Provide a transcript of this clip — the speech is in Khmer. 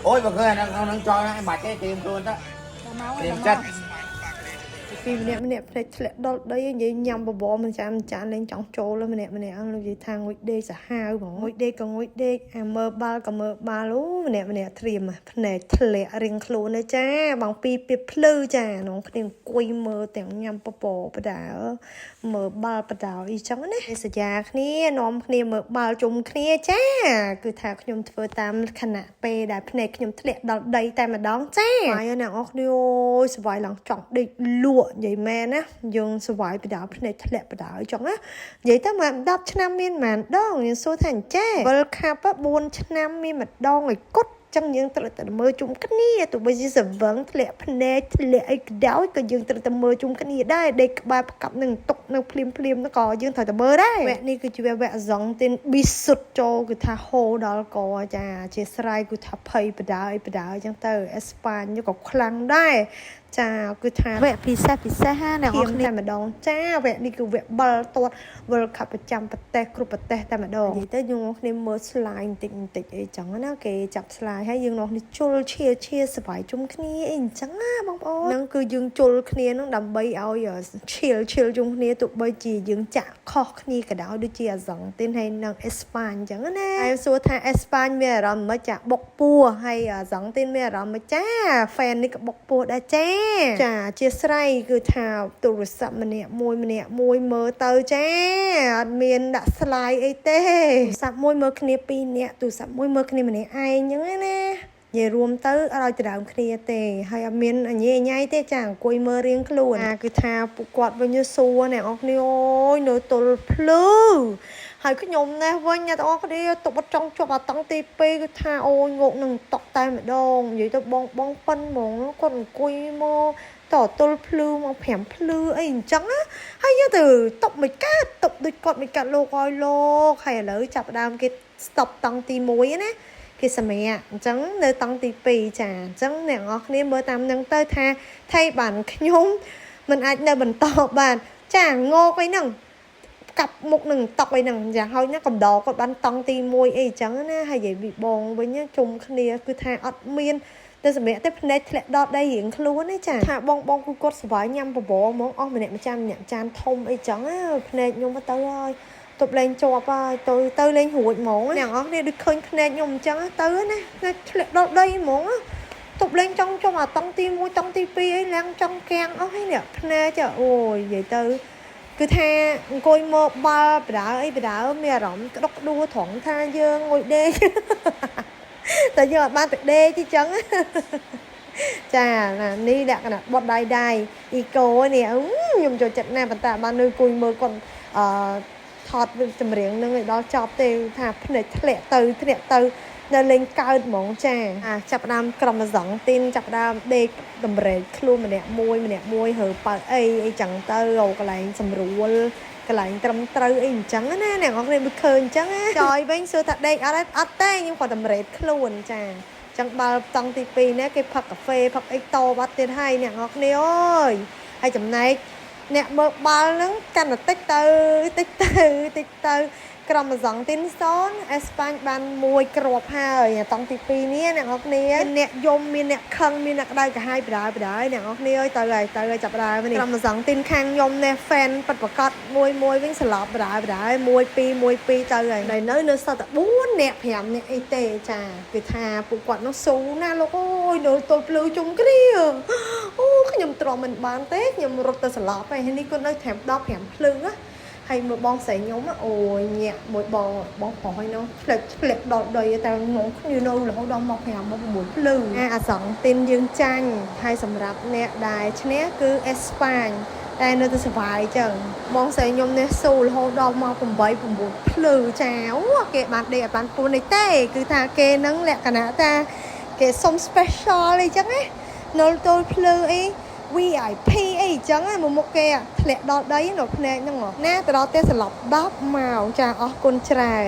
ôi mà cười nó cho nó bạch cái tìm luôn đó tìm chất ពីម្នាក់ផ្លេចធ្លាក់ដល់ដីនិយាយញ៉ាំបបរមិនចានលេងចង់ចូលម្នាក់និយាយថាងុយដេកសាហាវហ្មងងុយដេកក៏ងុយដេកអាមើបាល់ក៏មើបាល់អូម្នាក់ត្រៀមភ្នែកធ្លាក់រៀងខ្លួនឯចាបងពីពីភ្លឺចានងគ្នាអង្គុយមើទាំងញ៉ាំបបរបដាមើបាល់បដាអីចឹងណាសញ្ញាគ្នានាំគ្នាមើបាល់ជុំគ្នាចាគឺថាខ្ញុំធ្វើតាមខណៈពេលដែលភ្នែកខ្ញុំធ្លាក់ដល់ដីតែម្ដងចាហើយអ្នកអរគ្នាអូយស្វាយឡើងចង់ដេកលក់និយាយមែនណាយើងស្វាយបដាភ្នែកធ្លាក់បដាអញ្ចឹងណានិយាយទៅមក10ឆ្នាំមានប៉ុន្មានដងយើងសួរថាអញ្ចេះ World Cup 4ឆ្នាំមានម្ដងឲ្យគត់ចឹងយើងត្រូវតែមើលជុំគ្នាទោះបីជាសវឹងធ្លាក់ភ្នែកធ្លាក់អីក៏ដោយក៏យើងត្រូវតែមើលជុំគ្នាដែរដេកក្បាលប្រកាប់នឹងទុកនៅភ្លាមទៅក៏យើងត្រូវតែមើលដែរវគ្គនេះគឺជាវគ្គសង្តិនប៊ីសុតចូលគឺថាហូរដល់កចាជាស្រ័យគឺថាភ័យបដាអីបដាអញ្ចឹងទៅអេស្ប៉ាញក៏ខ្លាំងដែរចាគឺថាវគ្គពិសេសណាអ្នកនរគ្នាតែម្ដងចាវគ្គនេះគឺវគ្គបាល់ទាត់ World Cup ប្រចាំប្រទេសគ្រប់ប្រទេសតែម្ដងនិយាយទៅយើងគ្នាមើល slide បន្តិចអីចឹងណាគេចាប់ slide ហើយយើងនោះនេះជុលឈៀសប្បាយជុំគ្នាអីអញ្ចឹងណាបងប្អូនហ្នឹងគឺយើងជុលគ្នានឹងដើម្បីឲ្យឈៀលជុំគ្នាទោះបីជាយើងចាក់ខុសគ្នាក៏ដោយដូចជាអាសង់ទីនហើយនឹងអេស្ប៉ាញអញ្ចឹងណាហើយសួរថាអេស្ប៉ាញមានអារម្មណ៍មិនចាបុកពោះហើយអាសង់ទីនមានអារម្មណ៍មិនចា fan នេះក៏បុកពោះដែរចាជាស្រ័យគឺថាទូរស័ព្ទម្នាក់មួយមើលទៅចាអត់មានដាក់ slide អីទេទូរស័ព្ទមួយមើលគ្នា2នាក់ទូរស័ព្ទមួយមើលគ្នាម្នាក់ឯងអញ្ចឹងណានិយាយរួមទៅអត់ឲ្យដណ្ដើមគ្នាទេហើយអត់មានអញ៉ៃទេចាអង្គុយមើលរៀងខ្លួនគឺថាពួកគាត់វិញសួរអ្នកនរគ្នាអូយនៅទល់ភ្លឺហើយខ្ញុំនេះវិញអ្នកនរគ្នាទុកអត់ចង់ជាប់អាតង់ទី2គឺថាអូយងក់នឹងតុកតែម្ដងនិយាយទៅបងប៉ិនហ្មងគាត់អង្គុយមកតទល់ភ្លឺមក5ភ្លឺអីអញ្ចឹងណាហើយយកទៅតុបមិនកើតតុបដូចគាត់មិនកាត់លោកឲ្យលោកហើយឥឡូវចាប់ដើមគេ stop តង់ទី1ណាគេសម្រាប់អញ្ចឹងនៅតង់ទី2ចាអញ្ចឹងអ្នកនរគ្នាមើលតាមនឹងទៅថាថៃបានខ្ញុំមិនអាចនៅបន្តបានចាងោកអីហ្នឹងកាប់មុខនឹងតុកអីហ្នឹងយ៉ាងហើយណាកំដរគាត់បានតង់ទី1អីអញ្ចឹងណាហើយនិយាយពីបងវិញជុំគ្នាគឺថាអត់មានតែសម្រាប់តែភ្នែកធ្លាក់ដល់ដីរៀងខ្លួនទេចាថាបងគឺគាត់ស្វាយញ៉ាំបបរហ្មងអស់ម្នាក់ម្ចានធំអីចឹងភ្នែកខ្ញុំទៅហើយទប់លេងជាប់ហើយទៅលេងរួចហ្មងអ្នកនរគ្នាដូចឃើញភ្នែកខ្ញុំអញ្ចឹងទៅណាធ្លាក់ដល់ដីហ្មងទប់លេងចង់អាតង់ទី1តង់ទី2អីឡើងចង់កាំងអស់ហើយនេះភ្នែកអូយនិយាយទៅគឺថាអង្គុយមកបាល់បដាអីបដាមានអារម្មណ៍ក្តុកដួលត្រង់ថាយើងងុយដេកតែយើងអត់បានទៅដេកទេចឹងចានេះលក្ខណៈបត់ដៃអ៊ីកូនេះខ្ញុំចូលចិត្តណាស់ប៉ុន្តែបាននៅអង្គុយមើលគាត់ថតចម្រៀងនឹងឲ្យដល់ចប់ទេថាភ្នែកធ្លាក់ទៅនៅលេងកើតហ្មងចាចាប់ដើមក្រុមសង្ទីនចាប់ដើមដេកតម្រែកខ្លួនម្នាក់មួយហើបើអីចឹងទៅកន្លែងសម្រួលកន្លែងត្រឹមត្រូវអីអញ្ចឹងណាអ្នកនរគ្នាមើលឃើញអញ្ចឹងចយវិញសួរថាដេកអត់ទេខ្ញុំគាត់តម្រែកខ្លួនចាចឹងបាល់តង់ទី2នេះគេផឹកកាហ្វេផឹកអីតបាត់ទៀតហើយអ្នកនរគ្នាអើយហើយចំណែកអ្នកមើលបាល់ហ្នឹងកាន់តែតិចទៅក្រុមសង្ទីនសូនអេស្ប៉ាញបាន1គ្រាប់ហើយតង់ទី2នេះអ្នកនរគ្នាអ្នកយំមានអ្នកខឹងមានអ្នកក្តៅក្រហាយបដាអ្នកនរគ្នាអើយទៅហើយចាប់ដើមនេះក្រុមសង្ទីនខាងខ្ញុំនេះ fan ប៉ិតប្រកាសមួយវិញស្លាប់បដា1 2ទៅហើយនៅសត4អ្នក5អ្នកអីទេចាគឺថាពួកគាត់នោះស៊ូណាលោកអើយនៅទល់ភ្លឺជុំគ្នាអូខ្ញុំទ្រាំមិនបានទេខ្ញុំរត់ទៅស្លាប់ហើយនេះគាត់នៅត្រឹមដល់5ភ្លឺណាហើយមើលបងស្រីខ្ញុំអូយញាក់មួយបងប្រុសហើយនោះផ្លេចដល់ដីតែងងគ្នានៅរហូតដល់មក5មក6ភ្លឺអាសង្ទីនយើងចាញ់ហើយសម្រាប់អ្នកដែលឈ្នះគឺអេស្ប៉ាញតែនៅទៅសុវ័យចឹងបងស្រីខ្ញុំនេះស៊ូរហូតដល់មក8 9ភ្លឺចាអូគេបានដេកអត់បានពួននេះទេគឺថាគេនឹងលក្ខណៈថាគេសុំ special អីចឹងណានៅទល់ភ្លឺអីVIP អីចឹងមកមុខគេធ្លាក់ដល់ដីនៅភ្នែកហ្នឹងណាទៅដល់ទេស្លាប់10ម៉ោងចាអរគុណច្រើន